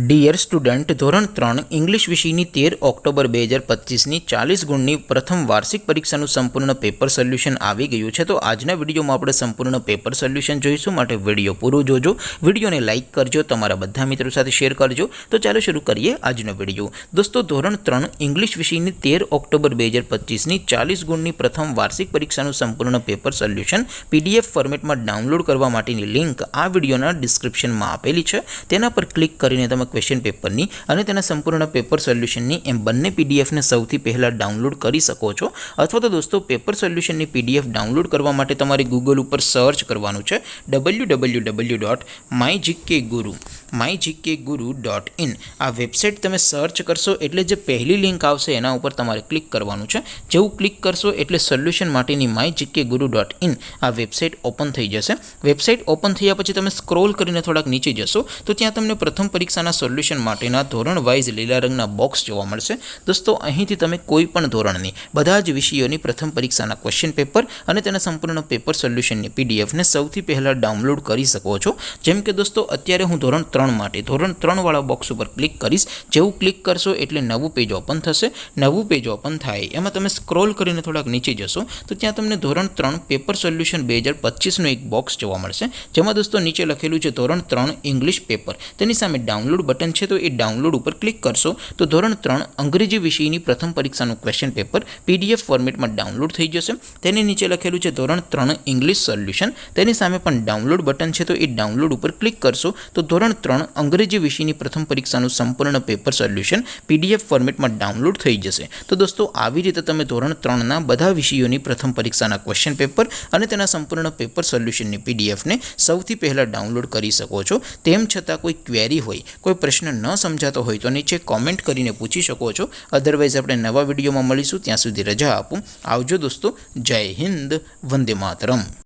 Dear student, ધોરણ 3 English વિષયની 13 October 2025ની 40 ગુણની પ્રથમ વાર્ષિક પરીક્ષાનું સંપૂર્ણ પેપર સોલ્યુશન આવી ગયું છે। તો આજના વિડીયોમાં આપણે સંપૂર્ણ પેપર સોલ્યુશન જોઈશું, માટે વિડીયો પૂરો જોજો, વિડીયોને લાઇક કરજો, તમારા બધા મિત્રો સાથે શેર કરજો। તો ચાલો શરૂ કરીએ આજનો વિડીયો। દોસ્તો, ધોરણ 3 ઇંગ્લિશ વિષયની 13 ઓક્ટોબર 2025ની 40 ગુણની પ્રથમ વાર્ષિક પરીક્ષાનું સંપૂર્ણ પેપર સોલ્યુશન PDF ફોર્મેટમાં ડાઉનલોડ કરવા માટેની લિંક આ વિડીયોના ડિસ્ક્રિપ્શનમાં આપેલી છે। તેના પર ક્લિક કરીને તમે ક્વેશ્ચન પેપરની અને તેના સંપૂર્ણ પેપર સોલ્યુશનની એમ બંને પીડીએફને સૌથી પહેલાં ડાઉનલોડ કરી શકો છો। અથવા તો દોસ્તો, પેપર સોલ્યુશનની PDF ડાઉનલોડ કરવા માટે તમારે ગૂગલ ઉપર સર્ચ કરવાનું છે www.mygkguru.in। આ વેબસાઇટ તમે સર્ચ કરશો એટલે જે પહેલી લિંક આવશે એના ઉપર તમારે ક્લિક કરવાનું છે। જેવું ક્લિક કરશો એટલે સોલ્યુશન માટેની mygkguru.in આ વેબસાઇટ ઓપન થઈ જશે। વેબસાઇટ ઓપન થયા પછી તમે સ્ક્રોલ કરીને થોડાક નીચે જશો તો ત્યાં તમને પ્રથમ પરીક્ષાના સોલ્યુશન માટેના ધોરણ વાઇઝ લીલા રંગના બોક્સ જોવા મળશે। દોસ્તો, અહીંથી તમે કોઈ પણ ધોરણની બધા જ વિષયોની પ્રથમ પરીક્ષાના ક્વેશ્ચન પેપર અને તેના સંપૂર્ણ પેપર સોલ્યુશનની પીડીએફને સૌથી પહેલાં ડાઉનલોડ કરી શકો છો। જેમ કે દોસ્તો, અત્યારે હું ધોરણ 3 માટે ધોરણ 3 વાળા બોક્સ ઉપર ક્લિક કરીશ। જેવું ક્લિક કરશો એટલે નવું પેજ ઓપન થશે। નવું પેજ ઓપન થાય એમાં તમે સ્ક્રોલ કરીને થોડાક નીચે જશો તો ત્યાં તમને ધોરણ 3 પેપર સોલ્યુશન 2025નું એક બોક્સ જોવા મળશે, જેમાં દોસ્તો નીચે લખેલું છે ધોરણ 3 ઇંગ્લિશ પેપર। તેની સામે ડાઉનલોડ બટન છે, તો એ ડાઉનલોડ ઉપર ક્લિક કરશો તો ધોરણ 3 અંગ્રેજી વિષયની પ્રથમ પરીક્ષાનું ક્વેશ્ચન પેપર PDF ફોર્મેટમાં ડાઉનલોડ થઈ જશે। તેની નીચે લખેલું છે ધોરણ 3 ઇંગ્લિશ સોલ્યુશન। તેની સામે પણ ડાઉનલોડ બટન છે, તો એ ડાઉનલોડ ઉપર ક્લિક કરશો તો ધોરણ 3 અંગ્રેજી વિષયની પ્રથમ પરીક્ષાનું સંપૂર્ણ પેપર સોલ્યુશન PDF ફોર્મેટમાં ડાઉનલોડ થઈ જશે। તો દોસ્તો, આવી રીતે તમે ધોરણ 3ના બધા વિષયોની પ્રથમ પરીક્ષાના ક્વેશ્ચન પેપર અને તેના સંપૂર્ણ પેપર સોલ્યુશનની PDFને સૌથી પહેલાં ડાઉનલોડ કરી શકો છો। તેમ છતાં કોઈ ક્વેરી હોય, કોઈ પ્રશ્ન ન સમજાતો હોય તો નીચે કોમેન્ટ કરીને પૂછી શકો છો। અધરવાઇઝ આપણે નવા વિડીયોમાં મળીશું, ત્યાં સુધી રજા આપો। આવજો દોસ્તો, જય હિન્દ, વંદે માતરમ।